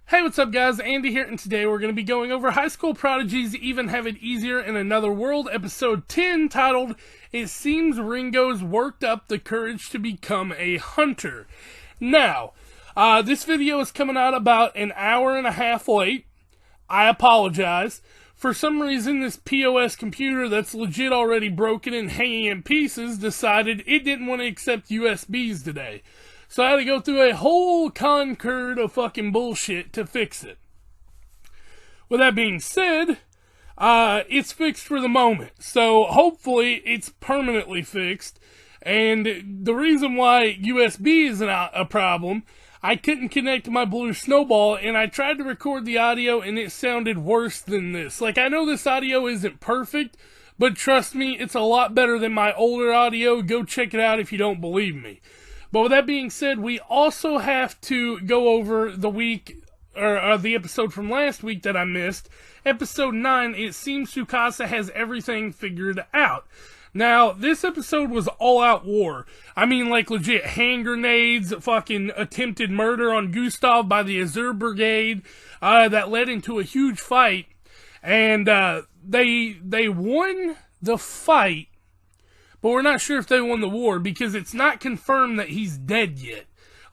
Hey, what's up guys? Andy here, and today we're going to be going over High School Prodigies Even Have It Easier in Another World, episode 10, titled, It Seems Ringo's Worked Up the Courage to Become a Hunter. Now, this video is coming out about an hour and a half late. I apologize. For some reason, this POS computer that's legit already broken and hanging in pieces decided it didn't want to accept USBs today. So I had to go through a whole concurd of fucking bullshit to fix it. With that being said, it's fixed for the moment. So hopefully it's permanently fixed. And the reason why USB isn't a problem, I couldn't connect my Blue Snowball, and I tried to record the audio and it sounded worse than this. Like, I know this audio isn't perfect, but trust me, it's a lot better than my older audio. Go check it out if you don't believe me. But with that being said, we also have to go over the episode from last week that I missed. Episode 9, It Seems Tsukasa Has Everything Figured Out. Now, this episode was all-out war. I mean, like, legit hand grenades, fucking attempted murder on Gustav by the Azure Brigade, that led into a huge fight. And, they won the fight, but we're not sure if they won the war because it's not confirmed that he's dead yet.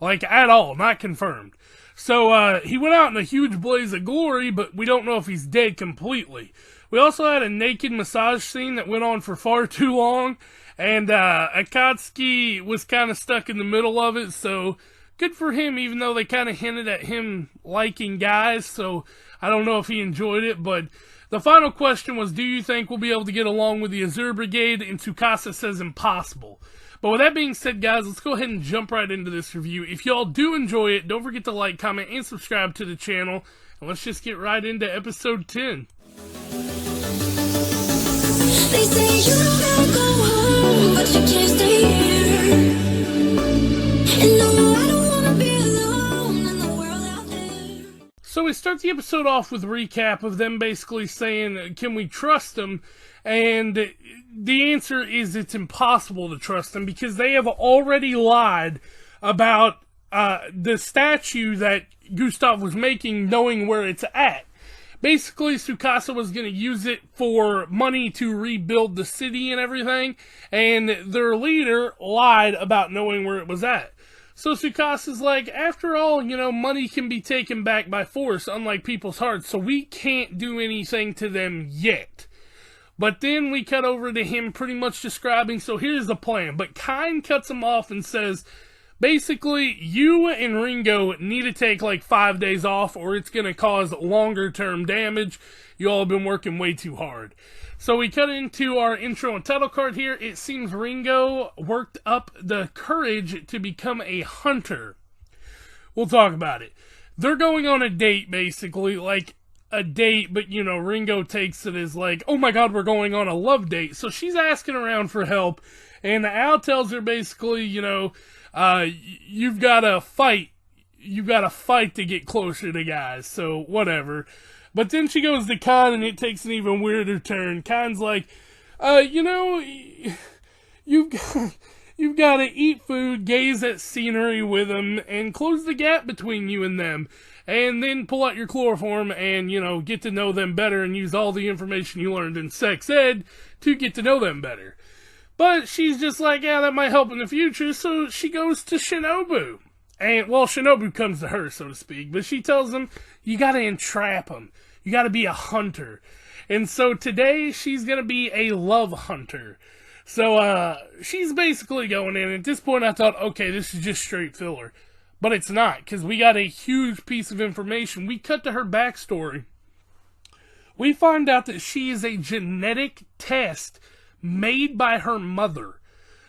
Like, at all. Not confirmed. So, he went out in a huge blaze of glory, but we don't know if he's dead completely. We also had a naked massage scene that went on for far too long, and, Akatsuki was kind of stuck in the middle of it, so good for him, even though they kind of hinted at him liking guys, so I don't know if he enjoyed it, but the final question was, do you think we'll be able to get along with the Azure Brigade? And Tsukasa says impossible. But with that being said, guys, let's go ahead and jump right into this review. If y'all do enjoy it, don't forget to like, comment, and subscribe to the channel. And let's just get right into episode 10. They say you don't gotta go home, but you can't stay here. And no, I don't wanna be alone in the world out there. So we start the episode off with a recap of them basically saying, can we trust them? And the answer is it's impossible to trust them because they have already lied about the statue that Gustav was making, knowing where it's at. Basically, Tsukasa was going to use it for money to rebuild the city and everything, and their leader lied about knowing where it was at. So Tsukasa's like, after all, money can be taken back by force, unlike people's hearts, so we can't do anything to them yet. But then we cut over to him pretty much describing, so here's the plan. But Kine cuts him off and says, basically, you and Ringo need to take like 5 days off or it's going to cause longer term damage. You all have been working way too hard. So we cut into our intro and title card here. It seems Ringo worked up the courage to become a hunter. We'll talk about it. They're going on a date, basically, like a date, but Ringo takes it as like, oh my god, we're going on a love date. So she's asking around for help, and Al tells her basically, you've got to fight. You've got to fight to get closer to guys, so whatever. But then she goes to Khan, and it takes an even weirder turn. Khan's like, you've got to eat food, gaze at scenery with them, and close the gap between you and them. And then pull out your chloroform and, get to know them better and use all the information you learned in sex ed to get to know them better. But she's just like, yeah, that might help in the future, so she goes to Shinobu. And, well, Shinobu comes to her, so to speak, but she tells him, you gotta entrap him. You gotta be a hunter. And so today, she's gonna be a love hunter. So, she's basically going in. At this point, I thought, okay, this is just straight filler. But it's not, because we got a huge piece of information. We cut to her backstory. We find out that she is a genetic test made by her mother.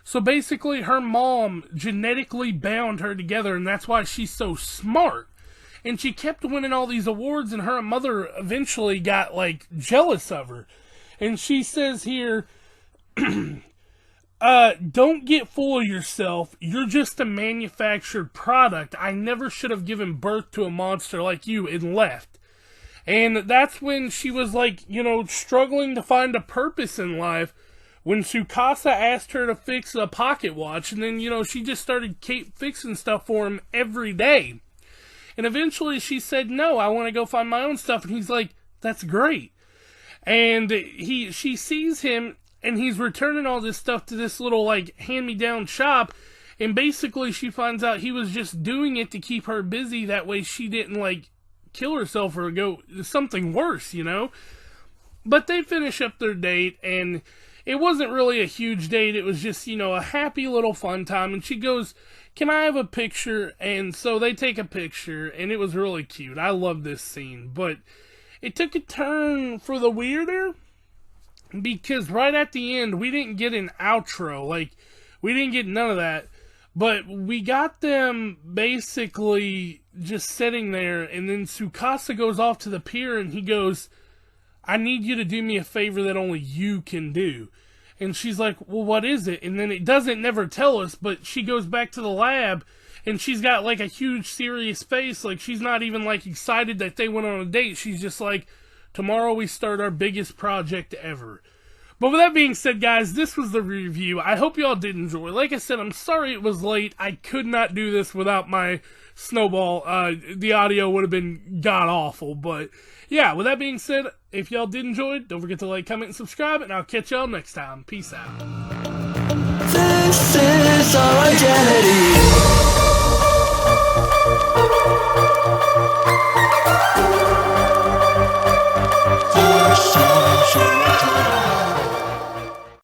So basically, her mom genetically bound her together, and that's why she's so smart. And she kept winning all these awards, and her mother eventually got, jealous of her. And she says here, don't get full of yourself. You're just a manufactured product. I never should have given birth to a monster like you and left. And that's when she was struggling to find a purpose in life. When Tsukasa asked her to fix a pocket watch, and then, she just started fixing stuff for him every day. And eventually she said, no, I want to go find my own stuff. And he's like, that's great. And she sees him, and he's returning all this stuff to this little, like, hand-me-down shop. And basically she finds out he was just doing it to keep her busy. That way she didn't, like, kill herself or go something worse, you know? But they finish up their date, and it wasn't really a huge date. It was just, you know, a happy little fun time. And she goes, can I have a picture? And so they take a picture, and it was really cute. I love this scene. But it took a turn for the weirder, because right at the end, we didn't get an outro. Like, we didn't get none of that. But we got them basically just sitting there, and then Tsukasa goes off to the pier, and he goes, I need you to do me a favor that only you can do. And she's like, well, what is it? And then it doesn't never tell us, but she goes back to the lab, and she's got, like, a huge serious face. Like, she's not even, like, excited that they went on a date. She's just like, tomorrow we start our biggest project ever. But with that being said, guys, this was the review. I hope y'all did enjoy. Like I said, I'm sorry it was late. I could not do this without my snowball. The audio would have been god-awful. But, yeah, with that being said, if y'all did enjoy it, don't forget to like, comment, and subscribe, and I'll catch y'all next time. Peace out. This is our identity.